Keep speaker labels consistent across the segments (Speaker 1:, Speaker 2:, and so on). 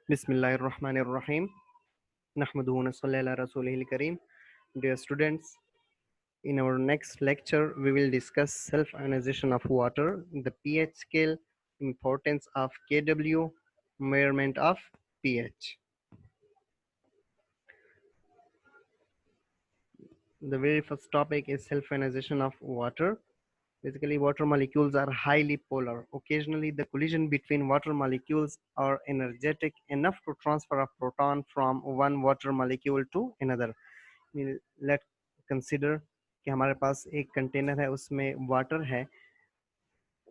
Speaker 1: Bismillahirrahmanirrahim. Nahmaduhu wa nusalli ala rasulihil kareem. Dear students, in our next lecture, we will discuss self-ionization of water, the pH scale, importance of Kw, measurement of pH. The very first topic is self-ionization of water. Basically, water molecules are highly polar. Occasionally, the collision between water molecules are energetic enough to transfer a proton from one water molecule to another. Late consider कि हमारे पास एक container है, उसमें water है.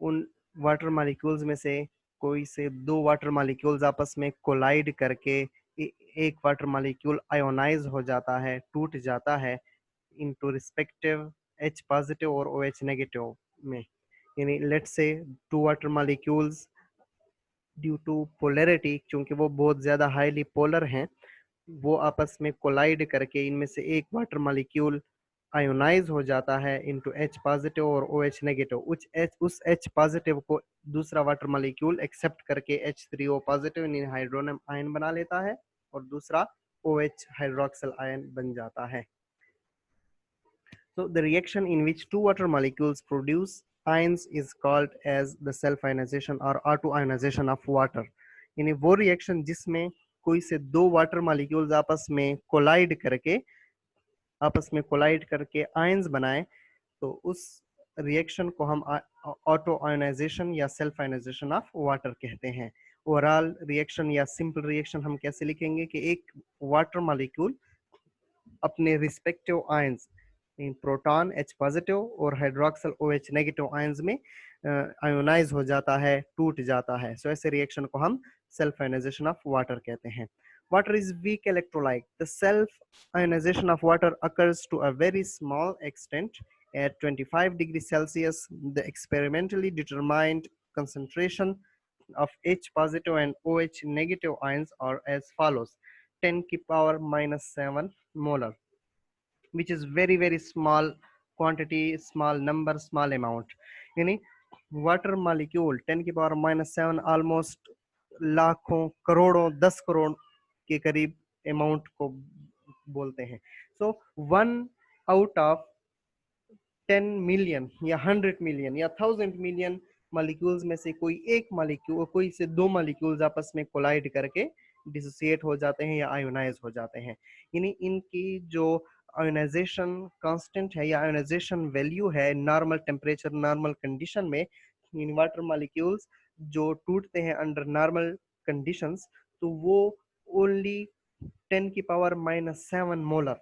Speaker 1: उन water molecules में से कोई से दो वाटर मॉलिक्यूल्स आपस में कोलाइड करके एक वाटर मॉलिक्यूल आयोनाइज हो जाता है, टूट जाता है इनटू रिस्पेक्टिव H पॉजिटिव और OH नेगेटिव में. यानी let's say two water molecules due to polarity, क्योंकि वो बहुत ज़्यादा हाईली पोलर हैं, वो आपस में कोलाइड करके इनमें से एक वाटर मॉलिक्यूल आयोनाइज हो जाता है इनटू H पॉजिटिव और OH नेगेटिव. उस H पॉजिटिव को दूसरा वाटर मॉलिक्यूल एक्सेप्ट करके H3O पॉजिटिव हाइड्रोनियम आयन बना लेता है और दूसरा OH हाइड्रोक्सिल आयन बन जाता है. So the reaction in which two water molecules produce ions is called as the self-ionization or auto-ionization of water. यानी वो रिएक्शन जिसमें कोई से दो वाटर मॉलिक्यूल्स आपस में कोलाइड करके आयंस बनाए, तो उस रिएक्शन को हम ऑटो आयोनाइजेशन या सेल्फ आयोनाइजेशन ऑफ वाटर कहते हैं. ओवरऑल रिएक्शन या सिंपल रिएक्शन हम कैसे लिखेंगे कि एक वाटर मॉलिक्यूल अपने respective ions proton H positive और हाइड्रोक्सिल OH नेगेटिव आयंस में आयोनाइज हो जाता है, टूट जाता है. सो ऐसे रिएक्शन को हम सेल्फ आयोनाइजेशन ऑफ वाटर कहते हैं. Water is weak electrolyte. The self-ionization of water occurs to a very small extent at 25 degrees Celsius. The experimentally determined concentration of H positive and OH negative ions are as follows: 10 की power minus 7 molar, which is very small quantity, small number, small amount. यानी water molecule 10 की power minus 7 almost लाखों करोड़ों 10 करोड़ के करीब amount को बोलते हैं. सो 1 आउट ऑफ 10 मिलियन या 100 मिलियन या 1000 मिलियन मॉलिक्यूल्स में से कोई एक मॉलिक्यूल, कोई से दो मॉलिक्यूल्स आपस में कोलाइड करके डिसोसिएट हो जाते हैं या आयोनाइज हो जाते हैं. यानी इनकी जो आयोनाइजेशन कांस्टेंट है या आयोनाइजेशन वैल्यू है नॉर्मल टेम्परेचर, नॉर्मल कंडीशन में, इन वाटर मॉलिक्यूल्स जो टूटते हैं अंडर नॉर्मल कंडीशंस, तो वो ओनली 10 की पावर माइनस 7 मोलर,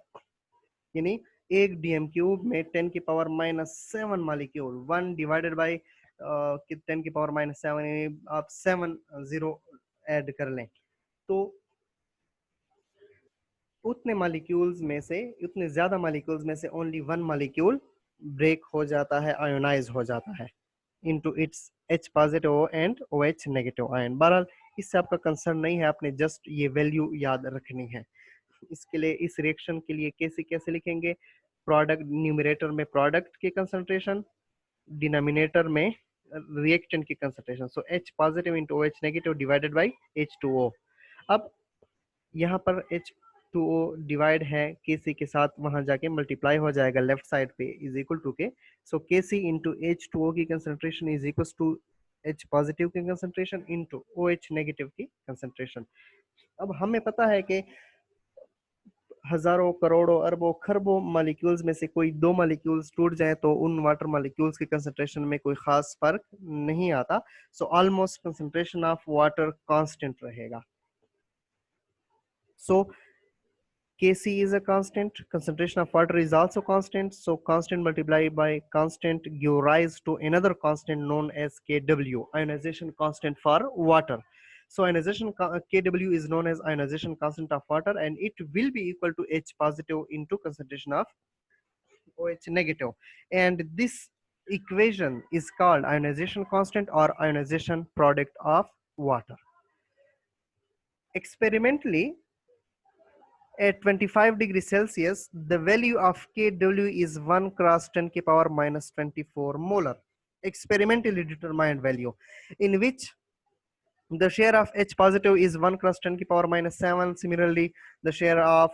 Speaker 1: यानी एक डीएम क्यूब में 10 की power minus 7 molecule, 1 divided by 10 की पावर माइनस 7, आप 7 जीरो ऐड कर लें, तो उतने मॉलिक्यूल्स में से, उतने ज्यादा मॉलिक्यूल्स में से ओनली 1 मॉलिक्यूल ब्रेक हो जाता है, आयोनाइज हो जाता है into its H positive and OH negative ion. बहरहाल इससे आपका कंसर्न नहीं है, आपने जस्ट ये वैल्यू याद रखनी है. इसके लिए इस रिएक्शन के लिए कैसे लिखेंगे? प्रोडक्ट, न्यूमरेटर में प्रोडक्ट की कंसंट्रेशन, डिनोमिनेटर में रिएक्टेंट की concentration. So H positive into OH negative divided by H2O. अब यहाँ पर H2O डिवाइड है Kc के साथ, वहां जाके मल्टीप्लाई हो जाएगा लेफ्ट साइड पे, is equal to K. So Kc into H2O की concentration is equal to H positive की कंसंट्रेशन इंटू OH नेगेटिव की कंसंट्रेशन. अब हमें पता है कि हजारों करोड़ों अरबों खरबों मॉलिक्यूल्स में से कोई दो मॉलिक्यूल्स टूट जाए तो उन वाटर मॉलिक्यूल्स की कंसंट्रेशन में कोई खास फर्क नहीं आता. So almost concentration of water constant रहेगा. सो Kc is a constant, concentration of water is also constant, so constant multiplied by constant give rise to another constant known as Kw, ionization constant for water. So ionization Kw is known as ionization constant of water, and it will be equal to H positive into concentration of OH negative, and this equation is called ionization constant or ionization product of water. Experimentally, at 25 degrees Celsius, the value of Kw is 1 cross 10 की power minus 24 molar, experimentally determined value, in which The share of H positive is 1 cross 10 to the power minus 7. Similarly, the share of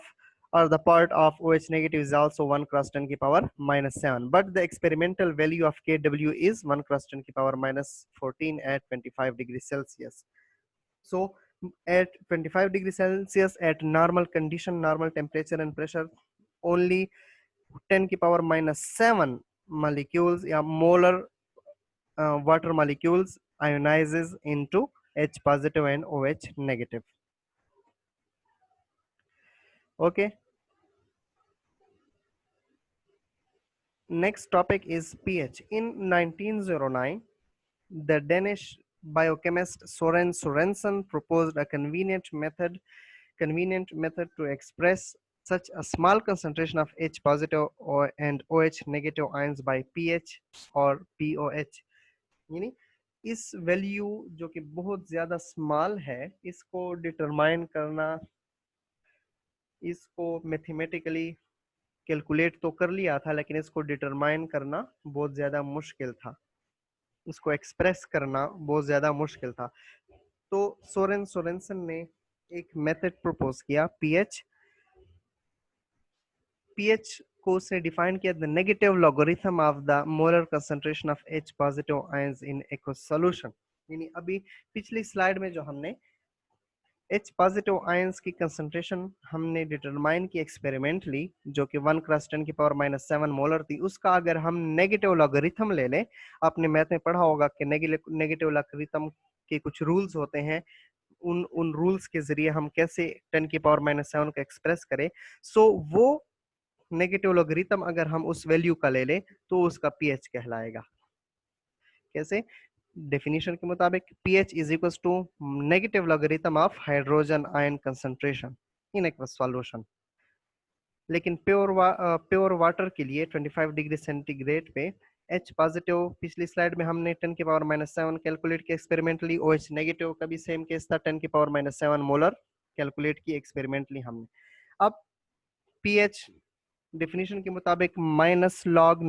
Speaker 1: or the part of OH negative is also 1 cross 10 to the power minus 7. But the experimental value of Kw is 1 cross 10 to the power minus 14 at 25 degrees Celsius. So at 25 degrees Celsius, at normal condition, normal temperature and pressure, only 10 to the power minus 7 molecules या molar water molecules ionizes into H positive and OH negative. Okay. Next topic is pH. In 1909, the Danish biochemist Soren Sorensen proposed a convenient method to express such a small concentration of H positive and OH negative ions by pH or POH. यानी इस value जो कि बहुत ज्यादा small है, इसको determine करना, इसको मैथमेटिकली कैलकुलेट तो कर लिया था, लेकिन इसको डिटरमाइन करना बहुत ज्यादा मुश्किल था, इसको एक्सप्रेस करना बहुत ज्यादा मुश्किल था. तो सोरेनसन ने एक मेथड प्रपोज किया, pH को उसने डिफाइन किया, the negative logarithm of the molar concentration of H positive ions in aqueous solution. यानी अभी पिछली स्लाइड में जो हमने H पॉजिटिव आयंस की कंसंट्रेशन हमने डिटरमाइन की एक्सपेरिमेंटली, जो कि 1 क्रॉस 10 की पावर माइनस 7 मोलर थी, उसका अगर हम नेगेटिव लॉगरिथम ले लें, आपने मैथ में पढ़ा होगा कि नेगेटिव लॉगरिथम के कुछ रूल्स होते हैं, उन रूल्स के जरिए हम कैसे 10 की पावर माइनस 7 को एक्सप्रेस करें. सो वो नेगेटिव लॉगरिथम अगर हम उस वैल्यू का ले लें तो उसका पीएच कहलाएगा. कैसे? डेफिनेशन के मुताबिक pH is equals to negative logarithm of hydrogen ion concentration in aqueous solution. लेकिन प्योर वाटर के लिए 25 डिग्री सेंटीग्रेड पे H पॉजिटिव, पिछली स्लाइड में हमने 10 की पावर माइनस 7 कैलकुलेट किया एक्सपेरिमेंटली. OH नेगेटिव का भी सेम केस था, 10 की पावर माइनस 7 मोलर कैलकुलेट की एक्सपेरिमेंटली हमने. अब pH डेफिनेशन के मुताबिक minus log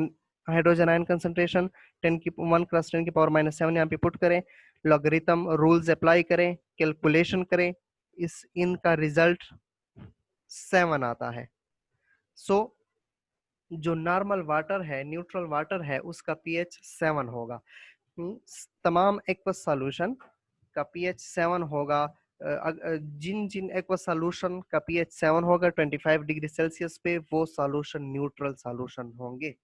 Speaker 1: hydrogen ion concentration 10 की 1 क्रॉस 10 की पावर माइनस 7 यहाँ पे पुट करें, लॉगरिथम रूल्स अप्लाई करें, कैलकुलेशन करें, इनका रिजल्ट 7 आता है. सो जो नॉर्मल वाटर है, न्यूट्रल वाटर है, उसका पीएच 7 होगा. तमाम एक्वस सॉल्यूशन का पीएच 7 होगा. जिन एक्वस सॉल्यूशन का पीएच 7 होगा 25 डिग्री सेल्सियस पे, वो सॉल्यूशन न्यूट्रल सॉल्यूशन होंगे.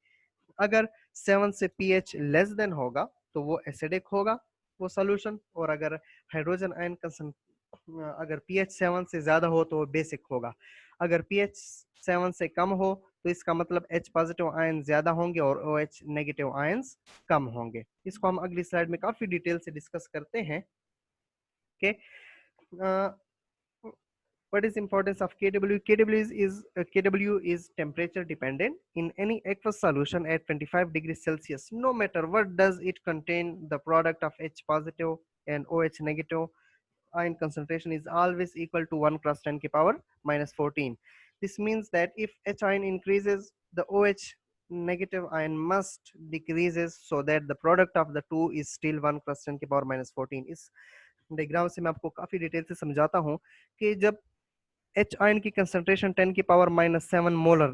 Speaker 1: अगर 7 से पीएच लेस देन होगा तो वो एसिडिक होगा वो सॉल्यूशन, और अगर हाइड्रोजन आयन अगर पीएच 7 से ज्यादा हो तो वो बेसिक होगा. अगर पीएच 7 से कम हो तो इसका मतलब H पॉजिटिव आयन ज्यादा होंगे और OH नेगेटिव आयंस कम होंगे. इसको हम अगली स्लाइड में काफी डिटेल से डिस्कस करते हैं. Okay. What is importance of Kw? Kw is temperature dependent in any aqueous solution at 25 degrees Celsius. No matter what does it contain, the product of H positive and OH negative ion concentration is always equal to 1 cross 10 की power minus 14. This means that if H ion increases, the OH negative ion must decreases so that the product of the two is still 1 cross 10 की power minus 14. इस diagram से मैं आपको काफी detail से समझाता हूं कि जब H आयन की कंसंट्रेशन 10 की पावर माइनस 7 मोलर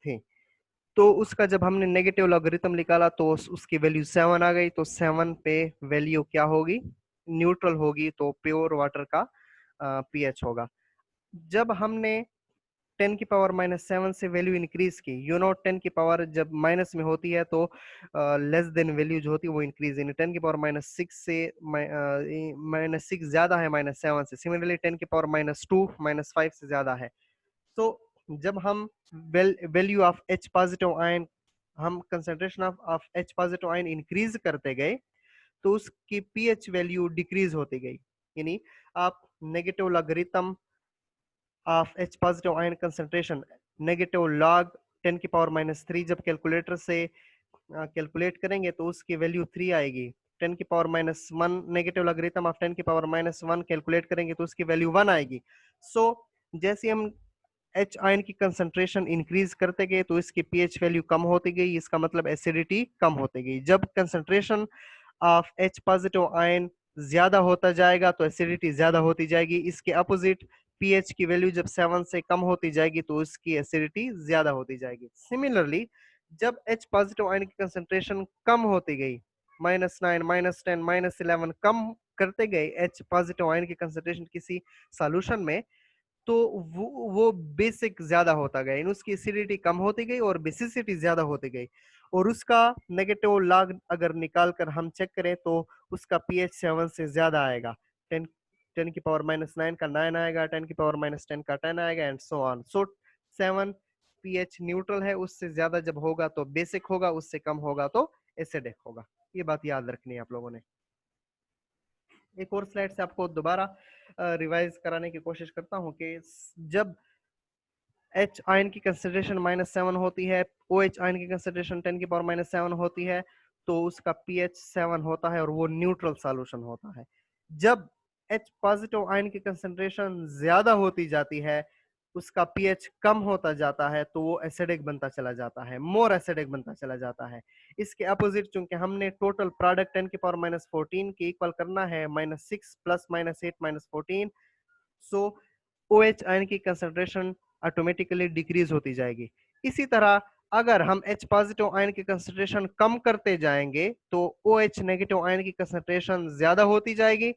Speaker 1: थी, तो उसका जब हमने नेगेटिव लॉगरिथम निकाला तो उसकी वैल्यू 7 आ गई. तो 7 पे वैल्यू क्या होगी? न्यूट्रल होगी, तो प्योर वाटर का पीएच होगा. जब हमने 10 की पावर माइनस 7 से वैल्यू इंक्रीज की, 10 की पावर जब माइनस में होती है तो लेस देन वैल्यू जो होती है वो इंक्रीज, यानी 10 की पावर माइनस 6 से माइनस 6 ज्यादा है माइनस 7 से. सिमिलरली 10 की पावर माइनस 2 माइनस 5 से ज्यादा है. तो जब हम value of H positive ion, हम concentration of H positive ion increase करते गए तो उसकी पीएच वैल्यू डिक्रीज होती गई. यानी आप negative logarithm of H positive ion concentration negative log 10 की पावर माइनस 3 जब कैलकुलेटर से कैलकुलेट करेंगे तो उसकी वैल्यू 3 आएगी. 10 की power minus 1 negative logarithm of 10 की पावर माइनस 1 कैलकुलेट करेंगे तो उसकी वैल्यू 1 आएगी. सो जैसे हम H आयन की कंसंट्रेशन इंक्रीज करते गए तो इसकी pH वैल्यू कम होती गई, इसका मतलब एसिडिटी कम होती गई. जब concentration of H positive ion ज्यादा होता जाएगा तो एसिडिटी ज्यादा होती जाएगी। इसके अपोजिट पीएच की वैल्यू जब 7 से कम होती जाएगी तो उसकी एसिडिटी ज्यादा होती जाएगी। सिमिलरली जब H पॉजिटिव आयन की कंसंट्रेशन कम होती गई, -9, -10, -11 कम करते गए H पॉजिटिव आयन की कंसंट्रेशन किसी सॉल्यूशन में, तो वो बेसिक ज्यादा होता गया, उसकी एसिडिटी कम होती गई और बेसिसिटी ज्यादा होती गई। और उसका नेगेटिव लॉग अगर निकाल कर हम चेक करें तो उसका पीएच 7 से ज्यादा आएगा। 10 10 की पावर -9 का 9 आएगा, 10 की पावर -10 का 10 आएगा and so on. So 7 pH neutral है, उससे ज्यादा जब होगा तो बेसिक होगा, उससे कम होगा तो एसिडिक होगा। ये बात याद रखनी है आप लोगों ने। एक और स्लाइड से आपको दोबारा रिवाइज कराने की कोशिश करता हूं कि जब H आयन की कंसंट्रेशन -7 होती है, OH आयन की कंसंट्रेशन 10 की पावर -7 होती है, तो उसका pH 7 होता है और वो न्यूट्रल सॉल्यूशन होता है। जब H पॉजिटिव आयन की कंसंट्रेशन ज्यादा होती जाती है, उसका pH कम होता जाता है, तो वो एसिडिक बनता चला जाता है, मोर एसिडिक बनता चला जाता है। इसके अपोजिट चूंकि हमने टोटल प्रोडक्ट 10 की पावर -14 के इक्वल करना है -6 + -8 -14, सो OH आयन की कंसंट्रेशन ऑटोमेटिकली डिक्रीज होती जाएगी। इसी तरह अगर हम H पॉजिटिव आयन की कंसंट्रेशन कम करते जाएंगे तो OH नेगेटिव आयन की कंसंट्रेशन ज्यादा होती जाएगी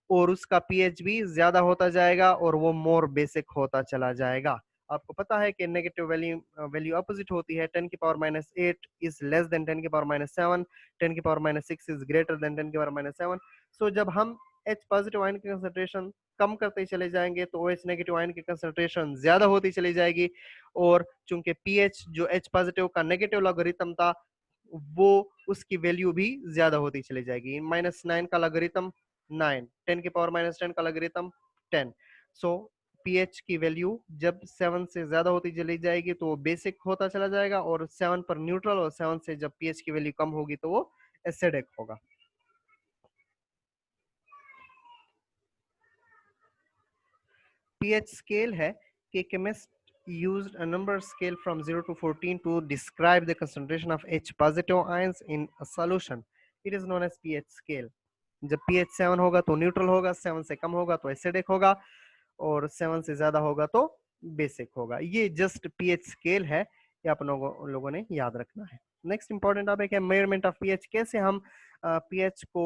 Speaker 1: और उसका पीएच भी ज्यादा होता जाएगा और वो मोर बेसिक होता चला जाएगा। आपको पता है कि नेगेटिव वैल्यू वैल्यू अपोजिट होती है। 10 की पावर -8 इज लेस देन 10 की पावर -7, 10 की पावर -6 इज ग्रेटर देन 10 की पावर -7। सो जब हम H पॉजिटिव आयन की कंसंट्रेशन कम करते चले जाएंगे तो OH नेगेटिव आयन की कंसंट्रेशन ज्यादा होती चली जाएगी और चूंकि पीएच जो H पॉजिटिव का नेगेटिव लॉगरिथम था वो उसकी वैल्यू भी ज्यादा होती चली जाएगी। -9 का लॉगरिथम 9, 10 की पावर -10 का लॉगरिथम 10। सो पीएच की वैल्यू जब 7 से ज्यादा होती चली जाएगी तो वो बेसिक होता चला जाएगा और 7 पर न्यूट्रल, और 7 से जब पीएच की वैल्यू कम होगी तो वो एसिडिक होगा। pH scale है कि chemist used a number scale from 0 to 14 to describe the concentration of H positive ions in a solution. It is known as pH scale. जब pH 7 होगा तो न्यूट्रल होगा, 7 से कम होगा तो एसिडिक होगा और 7 से ज्यादा होगा तो बेसिक होगा। ये जस्ट pH स्केल है, ये आप लोगों ने याद रखना है। नेक्स्ट इंपॉर्टेंट टॉपिक है मेजरमेंट ऑफ pH। कैसे हम pH को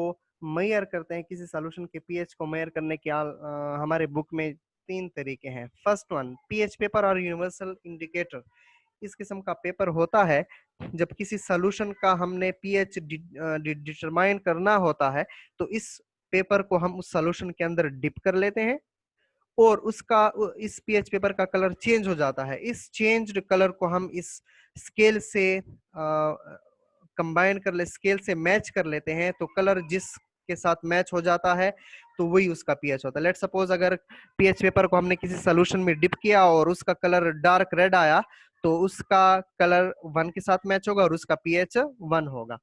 Speaker 1: मेजर करते हैं, किसी सॉल्यूशन के pH को मेजर करने के हमारे बुक में 3 तरीके हैं। फर्स्ट वन, pH पेपर और यूनिवर्सल इंडिकेटर। इस किस्म का पेपर होता है जब किसी सॉल्यूशन का हमने pH डिटरमाइन करना होता है, तो इस पेपर को हम उस सॉल्यूशन के अंदर डिप कर लेते हैं और उसका इस पीएच पेपर का कलर चेंज हो जाता है। इस चेंज्ड कलर को हम इस स्केल से कंबाइन कर ले, स्केल से मैच कर लेते हैं, तो कलर जिस के साथ मैच हो जाता है तो वही उसका पीएच होता है। लेट सपोज अगर पीएच पेपर को हमने किसी सॉल्यूशन में डिप किया और उसका कलर डार्क रेड आया तो उसका कलर 1 के साथ मैच होगा और उसका पीएच 1 होगा।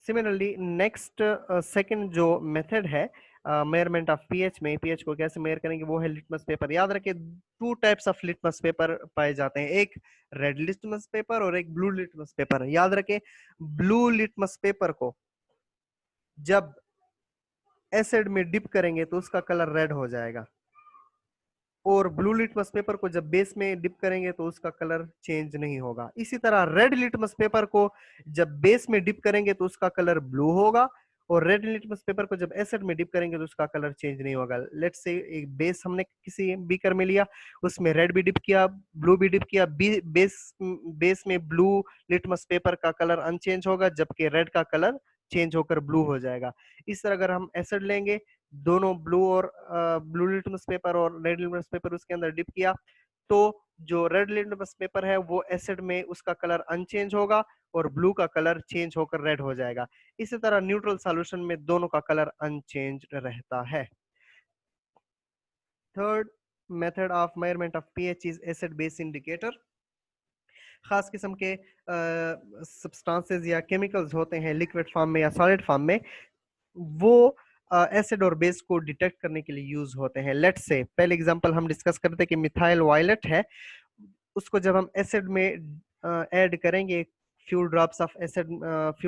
Speaker 1: सिमिलरली नेक्स्ट सेकंड जो मेथड है मेजरमेंट ऑफ पीएच में, पीएच को कैसे मेजर करेंगे, वो है लिटमस पेपर। याद रखें 2 टाइप्स ऑफ लिटमस पेपर पाए जाते हैं, एक रेड लिटमस पेपर और एक ब्लू लिटमस पेपर। याद रखें ब्लू लिटमस पेपर को जब एसिड में डिप करेंगे तो उसका कलर रेड हो जाएगा और ब्लू लिटमस पेपर को जब बेस में डिप करेंगे तो उसका कलर चेंज नहीं होगा। इसी तरह रेड लिटमस पेपर को जब बेस में डिप करेंगे तो उसका कलर ब्लू होगा और रेड लिटमस पेपर को जब एसिड में डिप करेंगे तो उसका कलर चेंज नहीं होगा। लेट्स से एक बेस हमने किसी बीकर में लिया, उसमें रेड भी डिप किया, ब्लू भी डिप किया, बेस में ब्लू लिटमस पेपर का कलर अनचेंज होगा जबकि रेड का कलर चेंज होकर ब्लू हो जाएगा। इस तरह अगर हम एसिड लेंगे, दोनों ब्लू और ब्लू लिटमस पेपर और रेड लिटमस पेपर उसके अंदर डिप किया, तो जो रेड लिटमस पेपर है वो एसिड में उसका कलर अनचेंज होगा और ब्लू का कलर चेंज होकर रेड हो जाएगा। इसी तरह न्यूट्रल सॉल्यूशन में दोनों का कलर अनचेंज रहता है। Third method of measurement of pH is acid base indicator. खास किस्म के सब्सटेंसेस या केमिकल्स होते हैं लिक्विड फॉर्म में या सॉलिड फॉर्म में, वो एसिड और बेस को डिटेक्ट करने के लिए यूज होते हैं। लेट्स से पहले एग्जांपल हम डिस्कस करते हैं कि मिथाइल वायलेट है, उसको जब हम एसिड में ऐड करेंगे few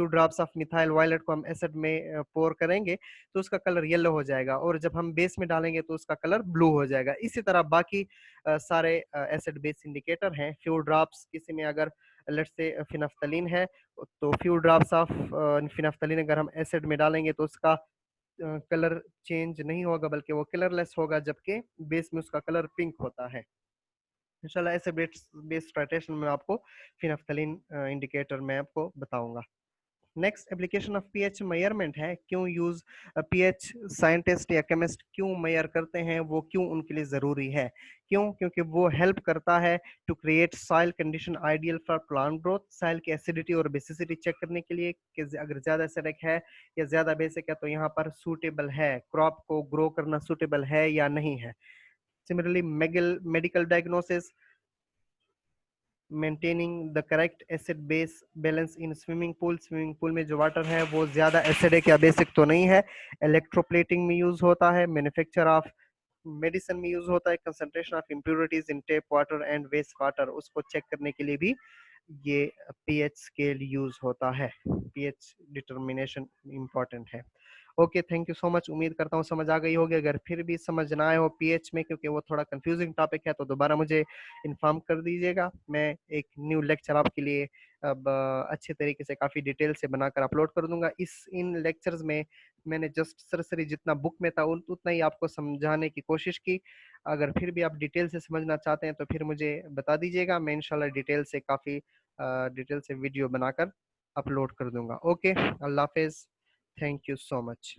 Speaker 1: drops of methyl violet को हम एसिड में पोर करेंगे तो उसका कलर येलो हो जाएगा, और जब हम बेस में डालेंगे तो उसका कलर ब्लू हो जाएगा। इसी तरह बाकी सारे एसिड बेस इंडिकेटर हैं। फ्यू ड्रॉप्स किसी में अगर लेट्स से फिनाफ्थलीन है, तो फ्यू ड्रॉप्स ऑफ फिनाफ्थलीन अगर हम एसिड में डालेंगे तो उसका कलर चेंज नहीं होगा, बल्कि वो कलरलेस होगा, जबकि बेस में उसका कलर पिंक होता है। इंशाल्लाह ऐसे बेस टाइट्रेशन में आपको फिनाफ्थलीन इंडिकेटर मैं आपको बताऊंगा। Next application of pH measurement है। क्यों यूज पीएच साइंटिस्ट या केमिस्ट क्यों मेजर करते हैं, वो क्यों उनके लिए ज़रूरी है? क्यों? क्योंकि वो हेल्प करता है to create soil condition ideal for plant growth. Soil की एसिडिटी और बेसिसिटी चेक करने के लिए कि अगर ज़्यादा एसिडिक है या ज़्यादा बेसिक है तो यहाँ पर सूटेबल है, क्रॉप को ग्रो करना सूटेबल है या नहीं है। Similarly medical diagnosis, maintaining the correct acid base balance in swimming pool में जो वाटर है वो ज्यादा एसिडिक या बेसिक तो नहीं है। इलेक्ट्रोप्लेटिंग में यूज होता है, मैन्युफैक्चर ऑफ मेडिसिन में यूज होता है, concentration of impurities in tap water and waste water उसको चेक करने के लिए भी ये पीएच स्केल यूज होता है। पीएच डिटर्मिनेशन इंपॉर्टेंट है। Okay, thank you so much. उम्मीद करता हूँ समझ आ गई होगी। अगर फिर भी समझ ना आए हो पीएच में, क्योंकि वो थोड़ा कंफ्यूजिंग टॉपिक है, तो दोबारा मुझे इन्फॉर्म कर दीजिएगा। मैं एक न्यू लेक्चर आपके लिए अब अच्छे तरीके से काफ़ी डिटेल से बनाकर अपलोड कर दूंगा। इन लेक्चर्स में मैंने जस्ट सरसरी जितना बुक में था उतना ही आपको समझाने की कोशिश की। अगर फिर भी आप डिटेल से समझना चाहते हैं तो फिर मुझे बता दीजिएगा। मैं इंशाल्लाह डिटेल से काफ़ी डिटेल से वीडियो बनाकर अपलोड कर दूंगा। ओके, अल्लाह हाफिज़। Thank you so much.